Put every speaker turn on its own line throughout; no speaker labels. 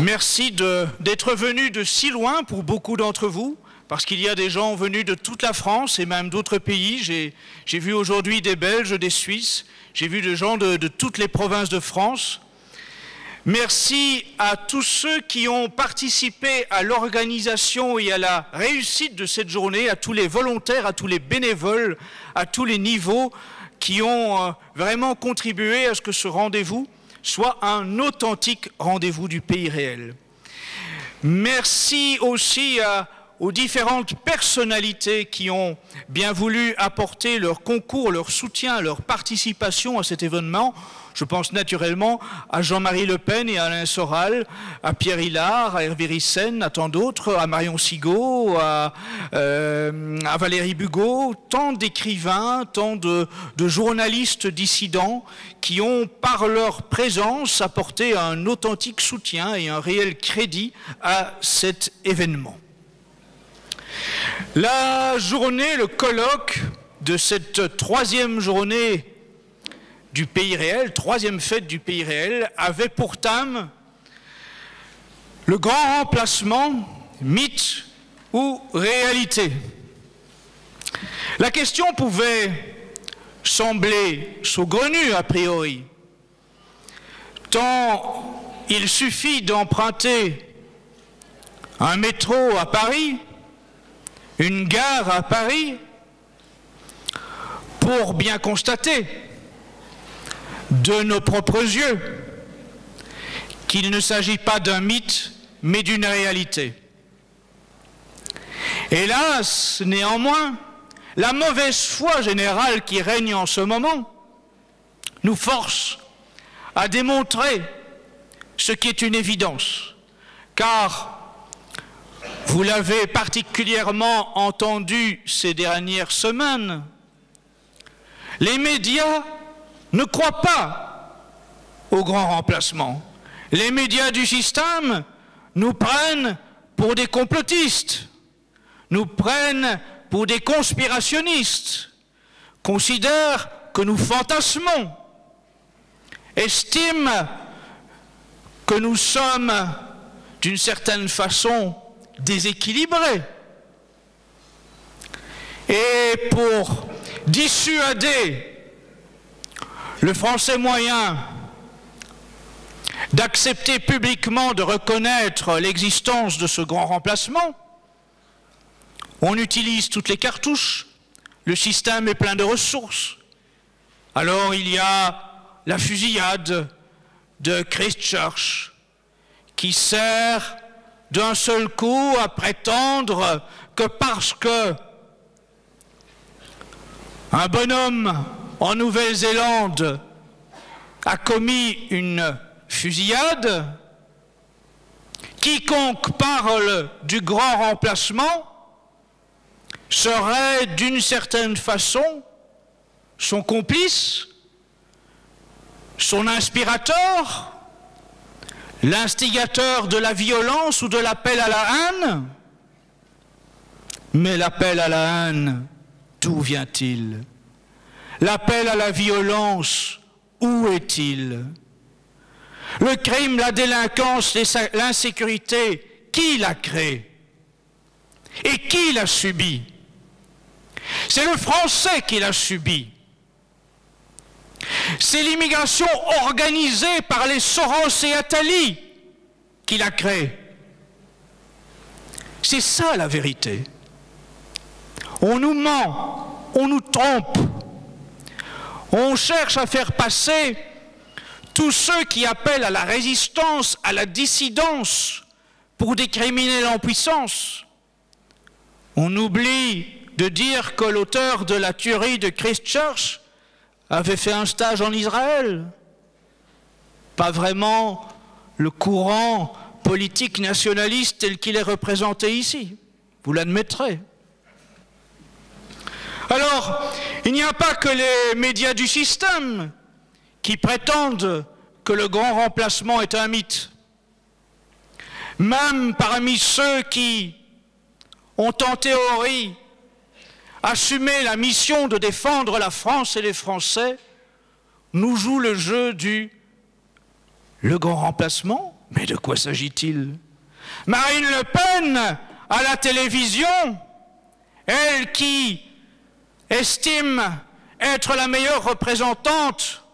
Merci d'être venus de si loin pour beaucoup d'entre vous, parce qu'il y a des gens venus de toute la France et même d'autres pays. J'ai vu aujourd'hui des Belges, des Suisses, j'ai vu des gens de toutes les provinces de France. Merci à tous ceux qui ont participé à l'organisation et à la réussite de cette journée, à tous les volontaires, à tous les bénévoles, à tous les niveaux qui ont vraiment contribué à ce que ce rendez-vous soit un authentique rendez-vous du pays réel. Merci aussi aux différentes personnalités qui ont bien voulu apporter leur concours, leur soutien, leur participation à cet événement. Je pense naturellement à Jean-Marie Le Pen et à Alain Soral, à Pierre Hilard, à Hervé Ryssen, à tant d'autres, à Marion Sigaud, à Valérie Bugeaud, tant d'écrivains, tant de journalistes dissidents qui ont, par leur présence, apporté un authentique soutien et un réel crédit à cet événement. La journée, le colloque de cette troisième journée du pays réel, troisième fête du pays réel, avait pour thème le grand remplacement, mythe ou réalité. La question pouvait sembler saugrenue a priori, tant il suffit d'emprunter un métro à Paris, une gare à Paris, pour bien constater de nos propres yeux qu'il ne s'agit pas d'un mythe, mais d'une réalité. Hélas, néanmoins, la mauvaise foi générale qui règne en ce moment nous force à démontrer ce qui est une évidence, car vous l'avez particulièrement entendu ces dernières semaines, les médias ne croient pas au grand remplacement. Les médias du système nous prennent pour des complotistes, nous prennent pour des conspirationnistes, considèrent que nous fantasmons, estiment que nous sommes d'une certaine façon déséquilibrés. Et pour dissuader le Français moyen d'accepter publiquement de reconnaître l'existence de ce grand remplacement, on utilise toutes les cartouches, le système est plein de ressources. Alors il y a la fusillade de Christchurch qui sert d'un seul coup à prétendre que parce que un bonhomme en Nouvelle-Zélande a commis une fusillade, quiconque parle du grand remplacement serait d'une certaine façon son complice, son inspirateur, l'instigateur de la violence ou de l'appel à la haine. Mais l'appel à la haine, d'où vient-il? L'appel à la violence, où est-il? Le crime, la délinquance, l'insécurité, qui l'a créé? Et qui l'a subi? C'est le Français qui l'a subi. C'est l'immigration organisée par les Soros et Attali qui l'a créé. C'est ça la vérité. On nous ment, on nous trompe. On cherche à faire passer tous ceux qui appellent à la résistance, à la dissidence, pour des criminels en puissance. On oublie de dire que l'auteur de la tuerie de Christchurch avait fait un stage en Israël. Pas vraiment le courant politique nationaliste tel qu'il est représenté ici. Vous l'admettrez. Alors, il n'y a pas que les médias du système qui prétendent que le grand remplacement est un mythe. Même parmi ceux qui ont en théorie assumé la mission de défendre la France et les Français, nous jouent le jeu du « le grand remplacement ». Mais de quoi s'agit-il? Marine Le Pen, à la télévision, elle qui estime être la meilleure représentante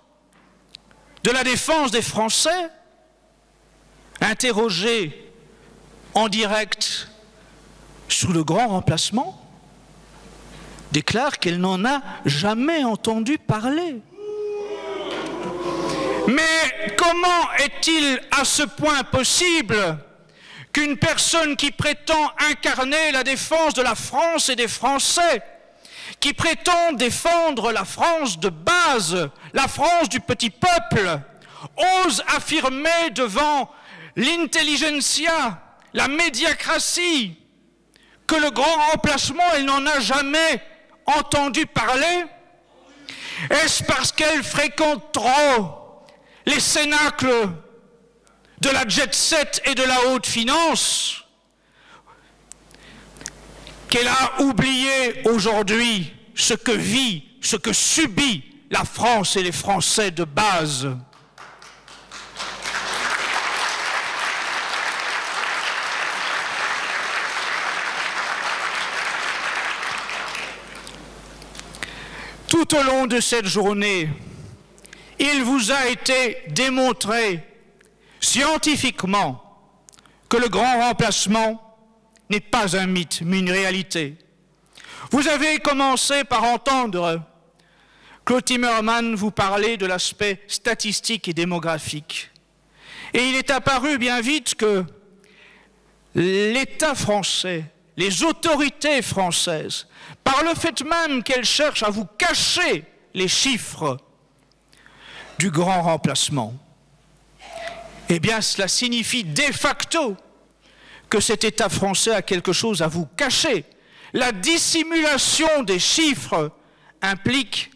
de la défense des Français, interrogée en direct sur le grand remplacement, déclare qu'elle n'en a jamais entendu parler. Mais comment est-il à ce point possible qu'une personne qui prétend incarner la défense de la France et des Français, qui prétend défendre la France de base, la France du petit peuple, ose affirmer devant l'intelligentsia, la médiacratie, que le grand remplacement, elle n'en a jamais entendu parler? Est-ce parce qu'elle fréquente trop les cénacles de la jet-set et de la haute finance qu'elle a oublié aujourd'hui ce que vit, ce que subit la France et les Français de base? Tout au long de cette journée, il vous a été démontré scientifiquement que le grand remplacement n'est pas un mythe, mais une réalité. Vous avez commencé par entendre Claude Timmermans vous parler de l'aspect statistique et démographique. Et il est apparu bien vite que l'État français, les autorités françaises, par le fait même qu'elles cherchent à vous cacher les chiffres du grand remplacement, eh bien cela signifie de facto que cet État français a quelque chose à vous cacher. La dissimulation des chiffres implique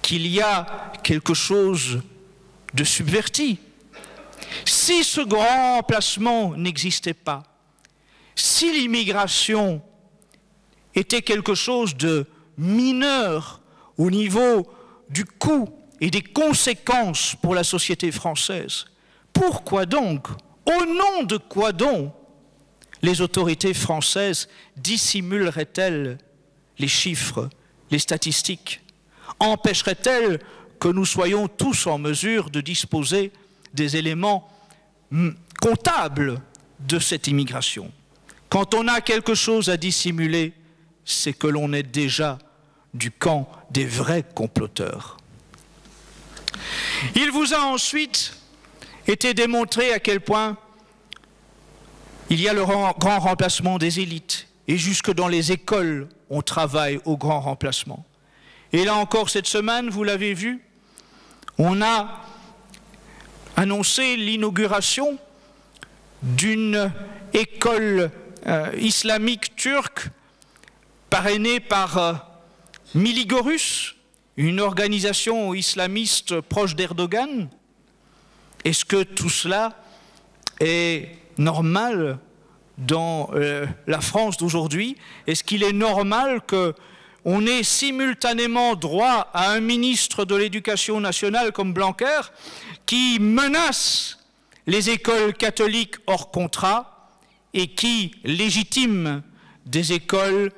qu'il y a quelque chose de subverti. Si ce grand remplacement n'existait pas, si l'immigration était quelque chose de mineur au niveau du coût et des conséquences pour la société française, pourquoi donc, au nom de quoi donc, les autorités françaises dissimuleraient-elles les chiffres, les statistiques? Empêcheraient-elles que nous soyons tous en mesure de disposer des éléments comptables de cette immigration? Quand on a quelque chose à dissimuler, c'est que l'on est déjà du camp des vrais comploteurs. Il vous a ensuite été démontré à quel point il y a le grand remplacement des élites. Et jusque dans les écoles, on travaille au grand remplacement. Et là encore, cette semaine, vous l'avez vu, on a annoncé l'inauguration d'une école islamique turque parrainée par Miligorus, une organisation islamiste proche d'Erdogan. Est-ce que tout cela est normal dans la France d'aujourd'hui? Est-ce qu'il est normal qu'on ait simultanément droit à un ministre de l'Éducation nationale comme Blanquer qui menace les écoles catholiques hors contrat et qui légitime des écoles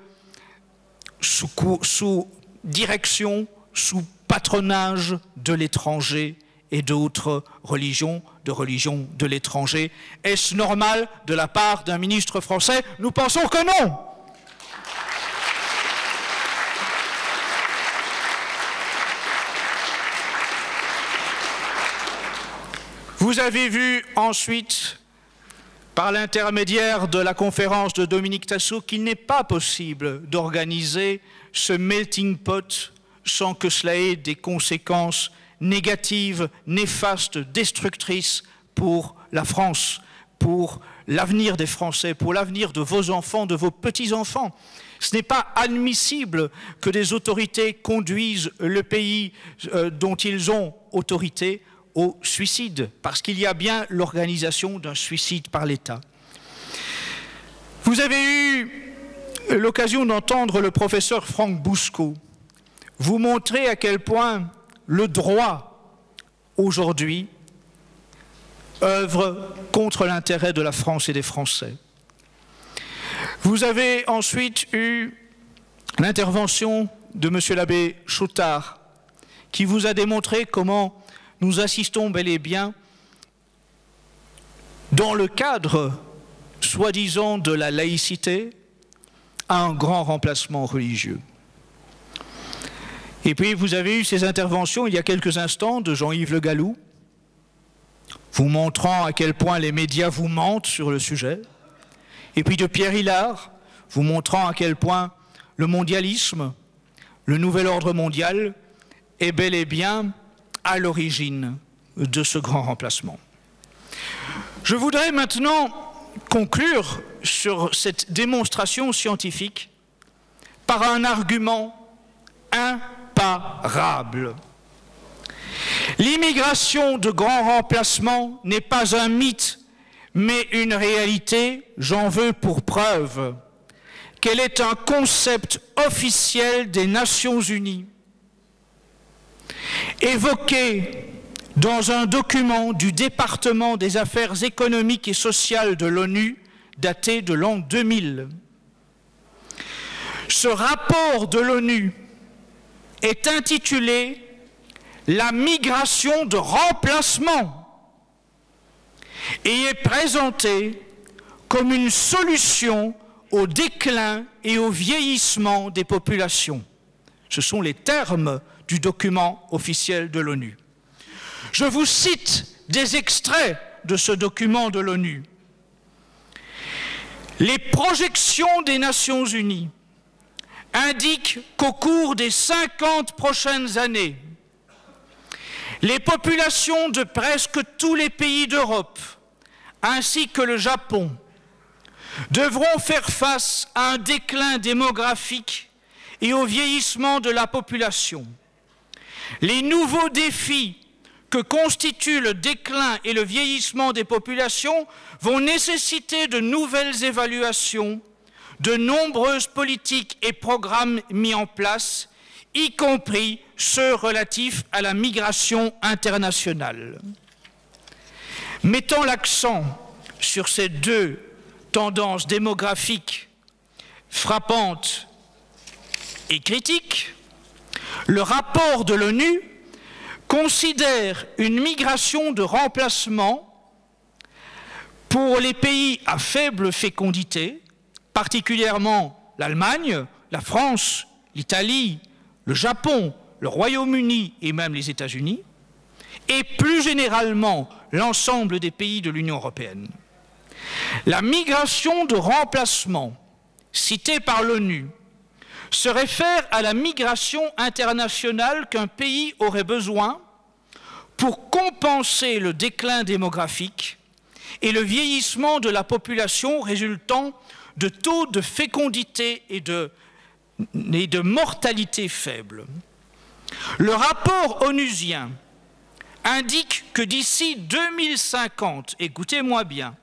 sous direction, sous patronage de l'étranger et d'autres religions, de l'étranger? Est-ce normal de la part d'un ministre français? Nous pensons que non. Vous avez vu ensuite, par l'intermédiaire de la conférence de Dominique Tassow, qu'il n'est pas possible d'organiser ce melting pot sans que cela ait des conséquences négatives, néfastes, destructrices pour la France, pour l'avenir des Français, pour l'avenir de vos enfants, de vos petits-enfants. Ce n'est pas admissible que des autorités conduisent le pays dont ils ont autorité au suicide, parce qu'il y a bien l'organisation d'un suicide par l'État. Vous avez eu l'occasion d'entendre le professeur Franck Bousco vous montrer à quel point le droit, aujourd'hui, œuvrent contre l'intérêt de la France et des Français. Vous avez ensuite eu l'intervention de M. l'abbé Choutard, qui vous a démontré comment nous assistons bel et bien, dans le cadre, soi-disant, de la laïcité, à un grand remplacement religieux. Et puis vous avez eu ces interventions il y a quelques instants de Jean-Yves Le Gallou, vous montrant à quel point les médias vous mentent sur le sujet, et puis de Pierre Hilard, vous montrant à quel point le mondialisme, le nouvel ordre mondial, est bel et bien à l'origine de ce grand remplacement. Je voudrais maintenant conclure sur cette démonstration scientifique par un argument imparable. L'immigration de grand remplacement n'est pas un mythe, mais une réalité. J'en veux pour preuve qu'elle est un concept officiel des Nations Unies, évoqué dans un document du département des affaires économiques et sociales de l'ONU daté de l'an 2000. Ce rapport de l'ONU est intitulé « La migration de remplacement » et est présenté comme une solution au déclin et au vieillissement des populations. Ce sont les termes du document officiel de l'ONU. Je vous cite des extraits de ce document de l'ONU. Les projections des Nations Unies indiquent qu'au cours des 50 prochaines années, les populations de presque tous les pays d'Europe, ainsi que le Japon, devront faire face à un déclin démographique et au vieillissement de la population. Les nouveaux défis que constituent le déclin et le vieillissement des populations vont nécessiter de nouvelles évaluations, de nombreuses politiques et programmes mis en place, y compris ceux relatifs à la migration internationale. Mettant l'accent sur ces deux tendances démographiques frappantes et critiques, le rapport de l'ONU considère une migration de remplacement pour les pays à faible fécondité, particulièrement l'Allemagne, la France, l'Italie, le Japon, le Royaume-Uni et même les États-Unis, et plus généralement l'ensemble des pays de l'Union européenne. La migration de remplacement, citée par l'ONU, se réfère à la migration internationale qu'un pays aurait besoin pour compenser le déclin démographique et le vieillissement de la population résultant de taux de fécondité et de mortalité faibles. Le rapport onusien indique que d'ici 2050, écoutez-moi bien,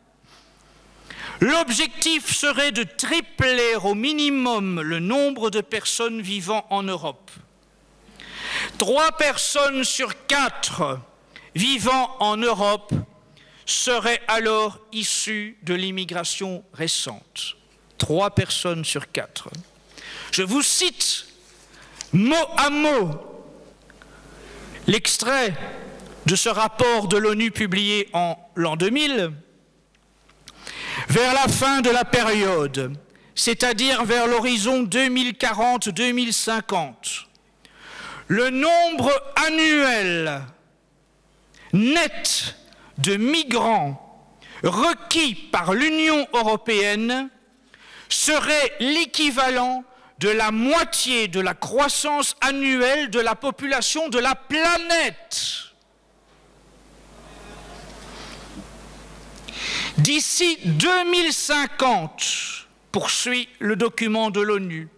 l'objectif serait de tripler au minimum le nombre de personnes vivant en Europe. 3 personnes sur 4 vivant en Europe seraient alors issues de l'immigration récente. 3 personnes sur 4. Je vous cite mot à mot l'extrait de ce rapport de l'ONU publié en l'an 2000. Vers la fin de la période, c'est-à-dire vers l'horizon 2040-2050, le nombre annuel net de migrants requis par l'Union européenne serait l'équivalent de la moitié de la croissance annuelle de la population de la planète. D'ici 2050, poursuit le document de l'ONU,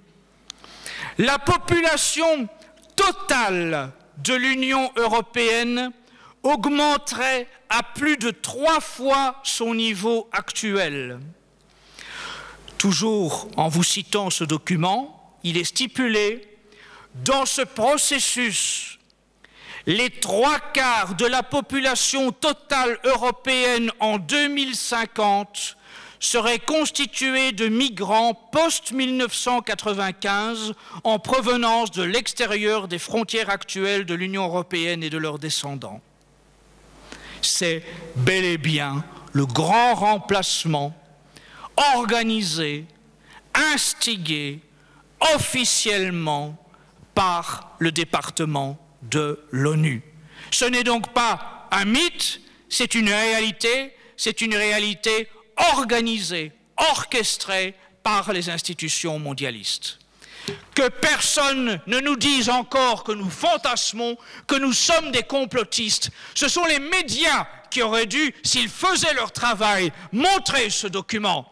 la population totale de l'Union européenne augmenterait à plus de 3 fois son niveau actuel. Toujours en vous citant ce document, il est stipulé, dans ce processus, les 3/4 de la population totale européenne en 2050 seraient constitués de migrants post-1995 en provenance de l'extérieur des frontières actuelles de l'Union européenne et de leurs descendants. C'est bel et bien le grand remplacement organisé, instigé officiellement par le département de l'ONU. Ce n'est donc pas un mythe, c'est une réalité organisée, orchestrée par les institutions mondialistes. Que personne ne nous dise encore que nous fantasmons, que nous sommes des complotistes. Ce sont les médias qui auraient dû, s'ils faisaient leur travail, montrer ce document.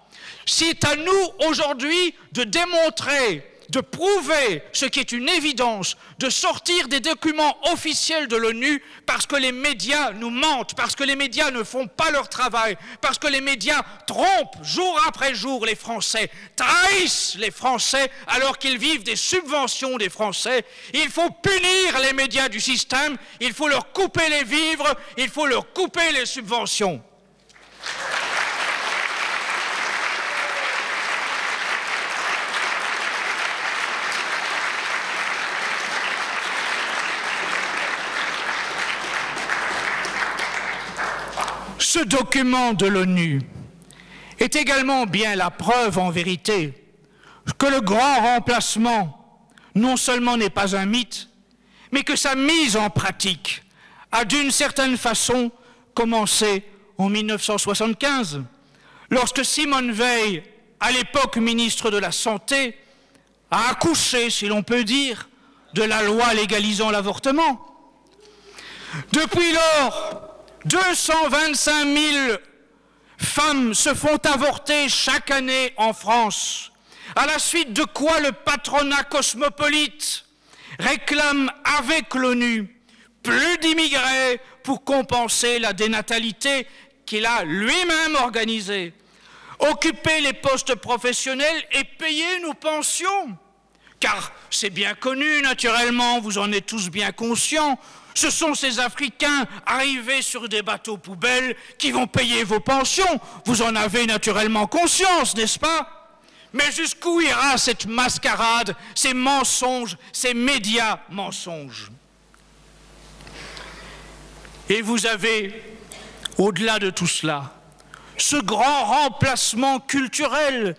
C'est à nous aujourd'hui de démontrer, de prouver ce qui est une évidence, de sortir des documents officiels de l'ONU parce que les médias nous mentent, parce que les médias ne font pas leur travail, parce que les médias trompent jour après jour les Français, trahissent les Français alors qu'ils vivent des subventions des Français. Il faut punir les médias du système, il faut leur couper les vivres, il faut leur couper les subventions. Ce document de l'ONU est également bien la preuve en vérité que le grand remplacement non seulement n'est pas un mythe, mais que sa mise en pratique a d'une certaine façon commencé en 1975, lorsque Simone Veil, à l'époque ministre de la Santé, a accouché, si l'on peut dire, de la loi légalisant l'avortement. Depuis lors, 225 000 femmes se font avorter chaque année en France, à la suite de quoi le patronat cosmopolite réclame avec l'ONU plus d'immigrés pour compenser la dénatalité qu'il a lui-même organisée, occuper les postes professionnels et payer nos pensions. Car c'est bien connu, naturellement, vous en êtes tous bien conscients, ce sont ces Africains arrivés sur des bateaux poubelles qui vont payer vos pensions. Vous en avez naturellement conscience, n'est-ce pas? Mais jusqu'où ira cette mascarade, ces mensonges, ces médias mensonges? Et vous avez, au-delà de tout cela, ce grand remplacement culturel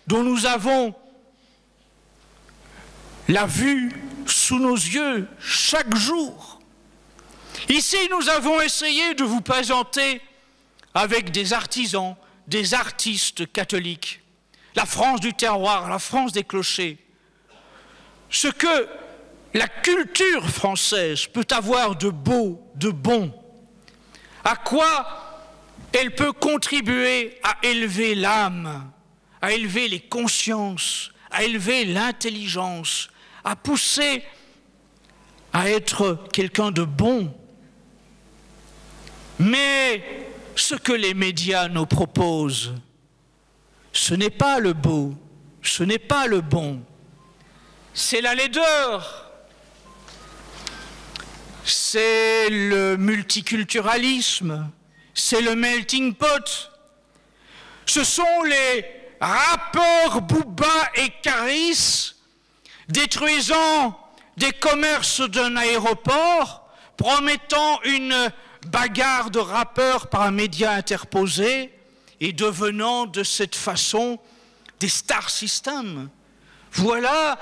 dont nous avons la vue sous nos yeux chaque jour. Ici, nous avons essayé de vous présenter avec des artisans, des artistes catholiques, la France du terroir, la France des clochers, ce que la culture française peut avoir de beau, de bon, à quoi elle peut contribuer à élever l'âme, à élever les consciences, à élever l'intelligence, à pousser à être quelqu'un de bon. Mais ce que les médias nous proposent, ce n'est pas le beau, ce n'est pas le bon, c'est la laideur, c'est le multiculturalisme, c'est le melting pot, ce sont les rappeurs Booba et Caris détruisant des commerces d'un aéroport, promettant une bagarre de rappeurs par un média interposé et devenant de cette façon des star systems. Voilà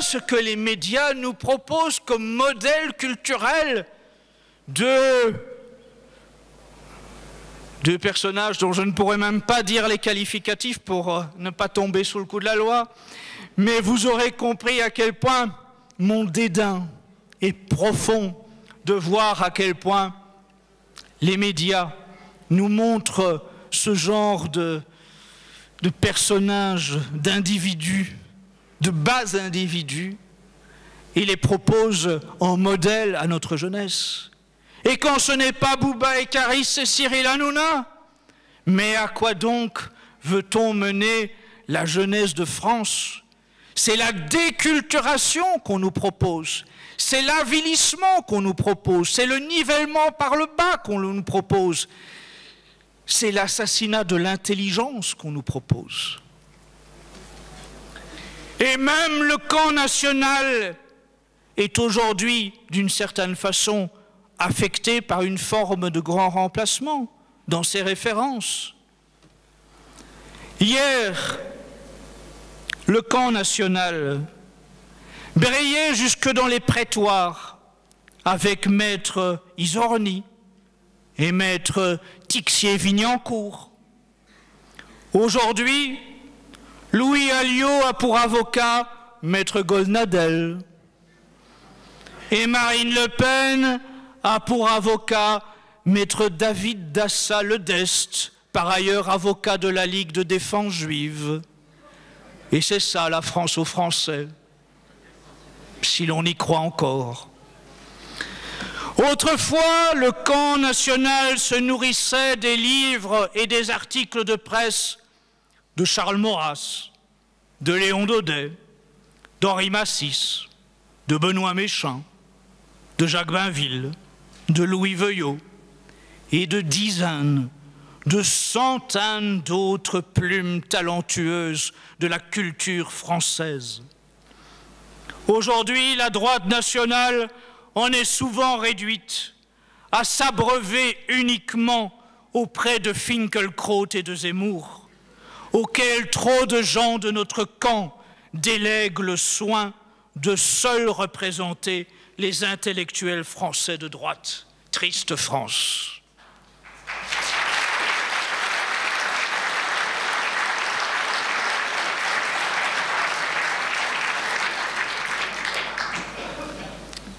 ce que les médias nous proposent comme modèle culturel de personnages dont je ne pourrais même pas dire les qualificatifs pour ne pas tomber sous le coup de la loi. Mais vous aurez compris à quel point mon dédain est profond de voir à quel point les médias nous montrent ce genre de personnages, d'individus, de bas individus, et les proposent en modèle à notre jeunesse. Et quand ce n'est pas Booba et Caris, c'est Cyril Hanouna. Mais à quoi donc veut-on mener la jeunesse de France? C'est la déculturation qu'on nous propose. C'est l'avilissement qu'on nous propose, c'est le nivellement par le bas qu'on nous propose, c'est l'assassinat de l'intelligence qu'on nous propose. Et même le camp national est aujourd'hui, d'une certaine façon, affecté par une forme de grand remplacement dans ses références. Hier, le camp national brillait jusque dans les prétoires avec maître Isorni et maître Tixier-Vignancourt. Aujourd'hui, Louis Alliot a pour avocat maître Goldnadel et Marine Le Pen a pour avocat maître David Dassa-Ledest, par ailleurs avocat de la Ligue de défense juive. Et c'est ça la France aux Français, si l'on y croit encore. Autrefois, le camp national se nourrissait des livres et des articles de presse de Charles Maurras, de Léon Daudet, d'Henri Massis, de Benoît Méchain, de Jacques Bainville, de Louis Veuillot et de dizaines, de centaines d'autres plumes talentueuses de la culture française. Aujourd'hui, la droite nationale en est souvent réduite à s'abreuver uniquement auprès de Finkielkraut et de Zemmour, auxquels trop de gens de notre camp délèguent le soin de seuls représenter les intellectuels français de droite. Triste France.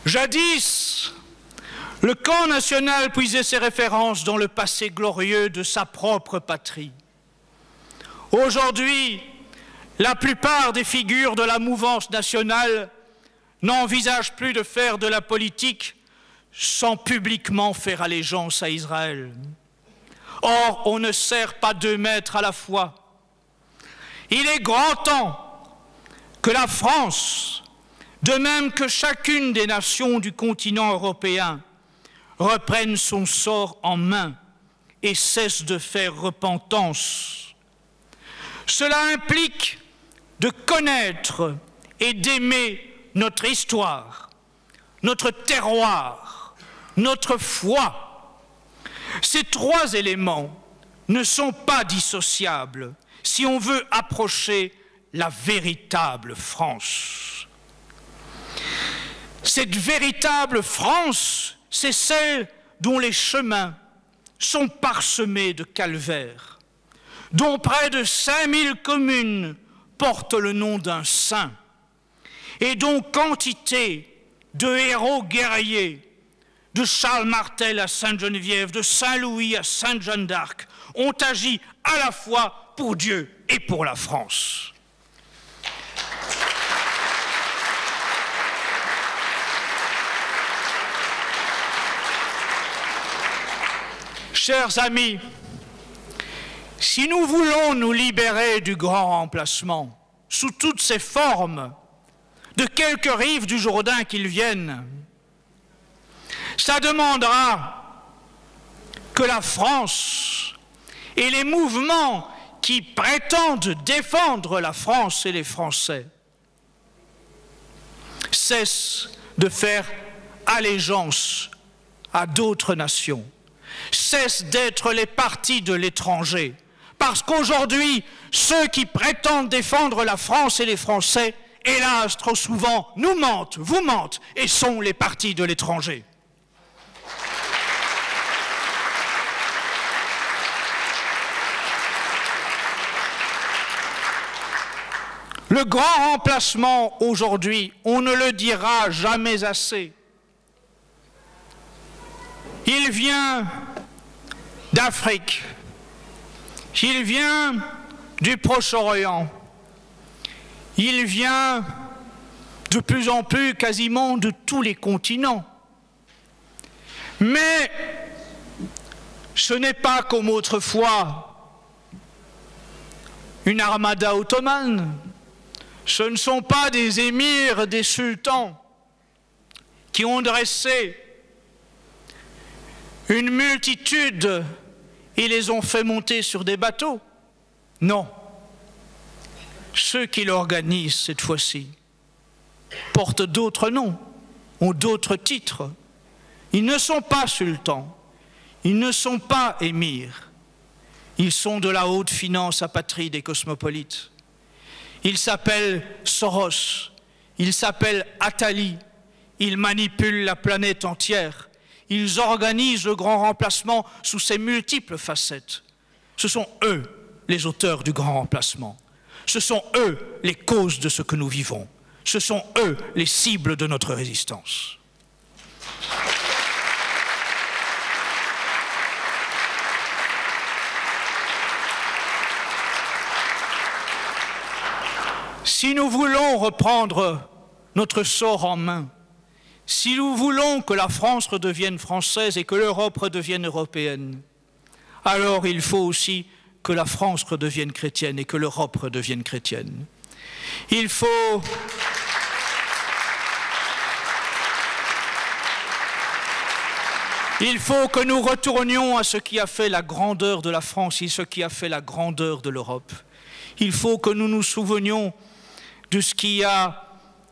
Jadis, le camp national puisait ses références dans le passé glorieux de sa propre patrie. Aujourd'hui, la plupart des figures de la mouvance nationale n'envisagent plus de faire de la politique sans publiquement faire allégeance à Israël. Or, on ne sert pas 2 maîtres à la fois. Il est grand temps que la France, de même que chacune des nations du continent européen, reprenne son sort en main et cesse de faire repentance. Cela implique de connaître et d'aimer notre histoire, notre terroir, notre foi. Ces 3 éléments ne sont pas dissociables si on veut approcher la véritable France. Cette véritable France, c'est celle dont les chemins sont parsemés de calvaires, dont près de 5000 communes portent le nom d'un saint, et dont quantité de héros guerriers, de Charles Martel à Sainte-Geneviève, de Saint-Louis à Sainte-Jeanne d'Arc, ont agi à la fois pour Dieu et pour la France. Chers amis, si nous voulons nous libérer du grand remplacement, sous toutes ses formes, de quelque rive du Jourdain qu'il vienne, ça demandera que la France et les mouvements qui prétendent défendre la France et les Français cessent de faire allégeance à d'autres nations, cessent d'être les partis de l'étranger. Parce qu'aujourd'hui, ceux qui prétendent défendre la France et les Français, hélas, trop souvent, nous mentent, vous mentent, et sont les partis de l'étranger. Le grand remplacement aujourd'hui, on ne le dira jamais assez. Il vient d'Afrique, il vient du Proche-Orient, il vient de plus en plus quasiment de tous les continents. Mais ce n'est pas comme autrefois une armada ottomane, ce ne sont pas des émirs, des sultans, qui ont dressé une multitude et les ont fait monter sur des bateaux. Non. Ceux qui l'organisent cette fois-ci portent d'autres noms, ont d'autres titres. Ils ne sont pas sultans, ils ne sont pas émirs. Ils sont de la haute finance apatride et cosmopolite. Ils s'appellent Soros, ils s'appellent Attali, ils manipulent la planète entière. Ils organisent le grand remplacement sous ses multiples facettes. Ce sont eux les auteurs du grand remplacement. Ce sont eux les causes de ce que nous vivons. Ce sont eux les cibles de notre résistance. Si nous voulons reprendre notre sort en main, si nous voulons que la France redevienne française et que l'Europe redevienne européenne, alors il faut aussi que la France redevienne chrétienne et que l'Europe redevienne chrétienne. Il faut que nous retournions à ce qui a fait la grandeur de la France et ce qui a fait la grandeur de l'Europe. Il faut que nous nous souvenions de ce qui a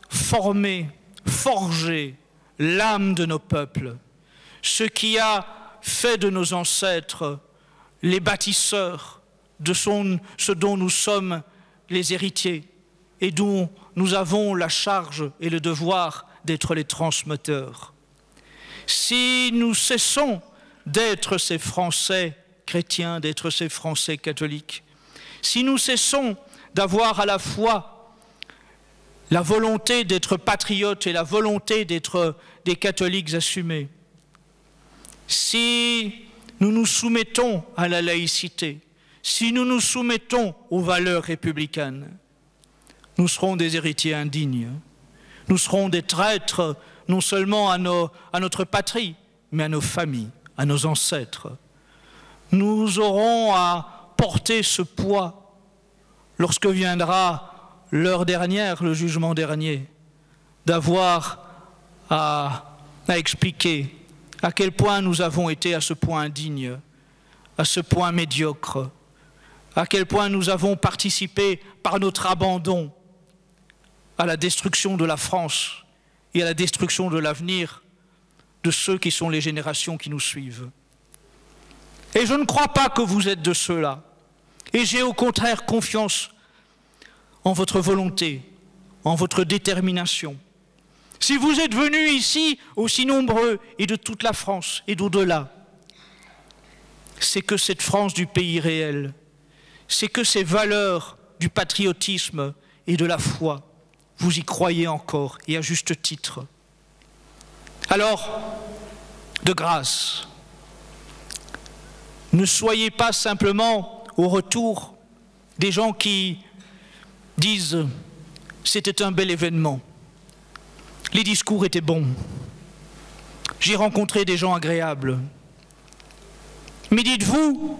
formé, forgé l'âme de nos peuples, ce qui a fait de nos ancêtres les bâtisseurs de ce dont nous sommes les héritiers et dont nous avons la charge et le devoir d'être les transmetteurs. Si nous cessons d'être ces Français chrétiens, d'être ces Français catholiques, si nous cessons d'avoir à la fois la volonté d'être patriotes et la volonté d'être des catholiques assumés, si nous nous soumettons à la laïcité, si nous nous soumettons aux valeurs républicaines, nous serons des héritiers indignes. Nous serons des traîtres non seulement à notre patrie, mais à nos familles, à nos ancêtres. Nous aurons à porter ce poids lorsque viendra l'heure dernière, le jugement dernier, d'avoir à expliquer à quel point nous avons été à ce point indignes, à ce point médiocres, à quel point nous avons participé par notre abandon à la destruction de la France et à la destruction de l'avenir de ceux qui sont les générations qui nous suivent. Et je ne crois pas que vous êtes de ceux-là. Et j'ai au contraire confiance en votre volonté, en votre détermination. Si vous êtes venus ici, aussi nombreux, et de toute la France et d'au-delà, c'est que cette France du pays réel, c'est que ces valeurs du patriotisme et de la foi, vous y croyez encore, et à juste titre. Alors, de grâce, ne soyez pas simplement au retour des gens qui disent « c'était un bel événement, les discours étaient bons, j'ai rencontré des gens agréables ». Mais dites-vous,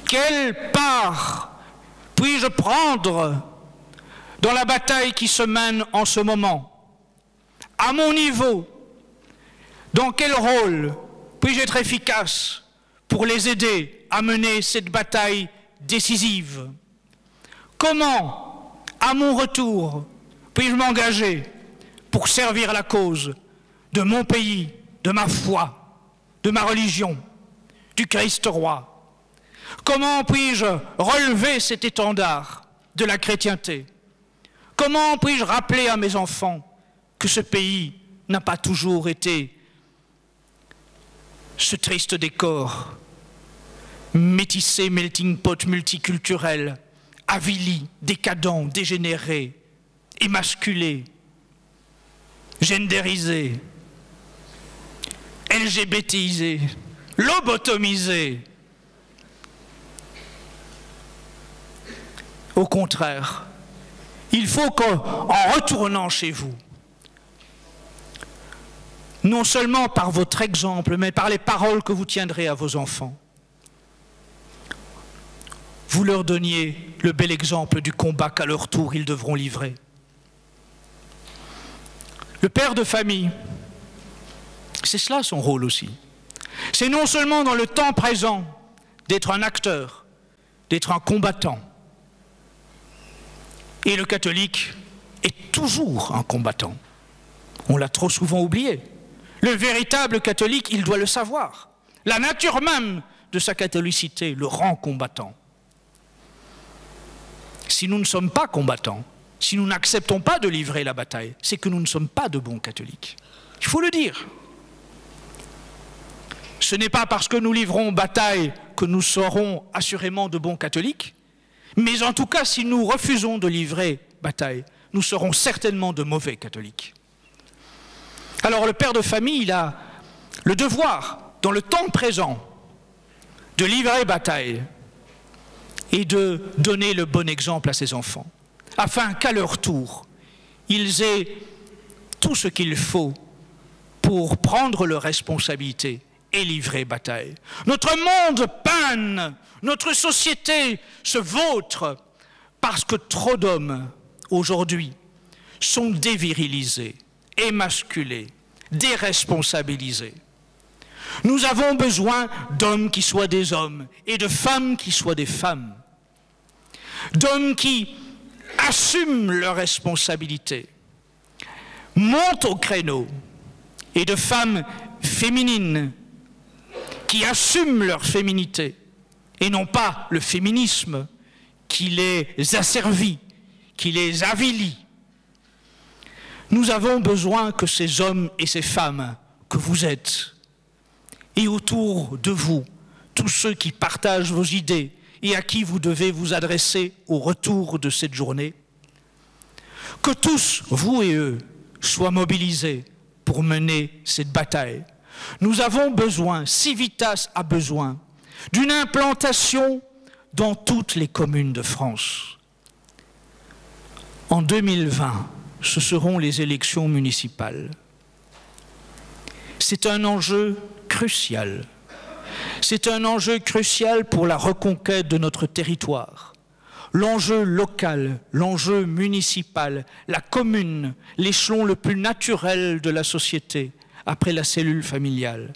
quelle part puis-je prendre dans la bataille qui se mène en ce moment? À mon niveau, dans quel rôle puis-je être efficace pour les aider à mener cette bataille décisive? Comment, à mon retour, puis-je m'engager pour servir la cause de mon pays, de ma foi, de ma religion, du Christ roi? Comment puis-je relever cet étendard de la chrétienté? Comment puis-je rappeler à mes enfants que ce pays n'a pas toujours été ce triste décor métissé, melting pot multiculturel, avili, décadent, dégénéré, émasculé, gendérisé, LGBTisé, lobotomisé? Au contraire, il faut qu'en retournant chez vous, non seulement par votre exemple, mais par les paroles que vous tiendrez à vos enfants, vous leur donniez le bel exemple du combat qu'à leur tour ils devront livrer. Le père de famille, C'est cela son rôle aussi. C'est non seulement dans le temps présent d'être un acteur, d'être un combattant. Et le catholique est toujours un combattant. On l'a trop souvent oublié. Le véritable catholique, il doit le savoir. La nature même de sa catholicité le rend combattant. Si nous ne sommes pas combattants, si nous n'acceptons pas de livrer la bataille, c'est que nous ne sommes pas de bons catholiques. Il faut le dire. Ce n'est pas parce que nous livrons bataille que nous serons assurément de bons catholiques, mais en tout cas, si nous refusons de livrer bataille, nous serons certainement de mauvais catholiques. Alors le père de famille, il a le devoir, dans le temps présent, de livrer bataille et de donner le bon exemple à ses enfants, afin qu'à leur tour, ils aient tout ce qu'il faut pour prendre leurs responsabilités et livrer bataille. Notre monde peine, notre société se vautre, parce que trop d'hommes, aujourd'hui, sont dévirilisés, émasculés, déresponsabilisés. Nous avons besoin d'hommes qui soient des hommes et de femmes qui soient des femmes. D'hommes qui assument leurs responsabilités, montent au créneau, et de femmes féminines qui assument leur féminité et non pas le féminisme qui les asservit, qui les avilit. Nous avons besoin que ces hommes et ces femmes que vous êtes, et autour de vous, tous ceux qui partagent vos idées et à qui vous devez vous adresser au retour de cette journée, que tous, vous et eux, soient mobilisés pour mener cette bataille. Nous avons besoin, Civitas a besoin, d'une implantation dans toutes les communes de France. En 2020, ce seront les élections municipales. C'est un enjeu crucial. C'est un enjeu crucial pour la reconquête de notre territoire. L'enjeu local, l'enjeu municipal, la commune, l'échelon le plus naturel de la société, après la cellule familiale.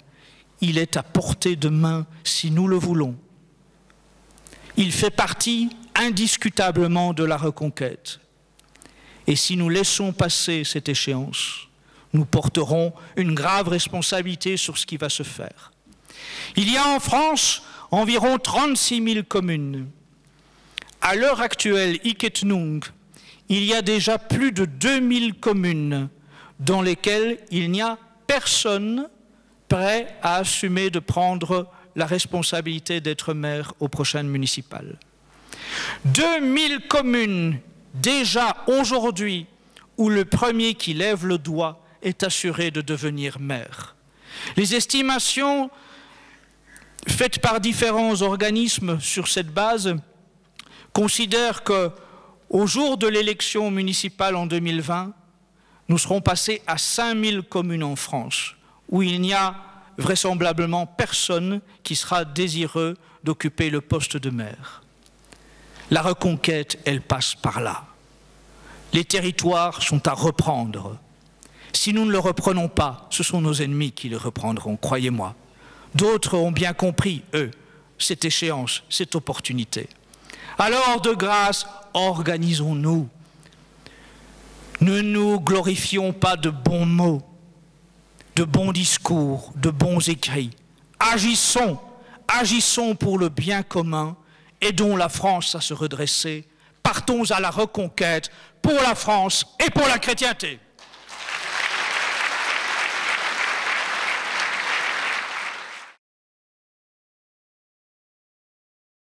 Il est à portée de main si nous le voulons. Il fait partie indiscutablement de la reconquête. Et si nous laissons passer cette échéance, nous porterons une grave responsabilité sur ce qui va se faire. Il y a en France environ 36 000 communes. À l'heure actuelle, Iketnung, il y a déjà plus de 2000 communes dans lesquelles il n'y a personne prêt à assumer de prendre la responsabilité d'être maire aux prochaines municipales. 2000 communes déjà aujourd'hui où le premier qui lève le doigt est assuré de devenir maire. Les estimations faites par différents organismes sur cette base considèrent qu'au jour de l'élection municipale en 2020, nous serons passés à 5000 communes en France, où il n'y a vraisemblablement personne qui sera désireux d'occuper le poste de maire. La reconquête, elle passe par là. Les territoires sont à reprendre. Si nous ne le reprenons pas, ce sont nos ennemis qui le reprendront, croyez-moi. D'autres ont bien compris, eux, cette échéance, cette opportunité. Alors, de grâce, organisons-nous. Ne nous glorifions pas de bons mots, de bons discours, de bons écrits. Agissons, agissons pour le bien commun, aidons la France à se redresser, partons à la reconquête pour la France et pour la chrétienté.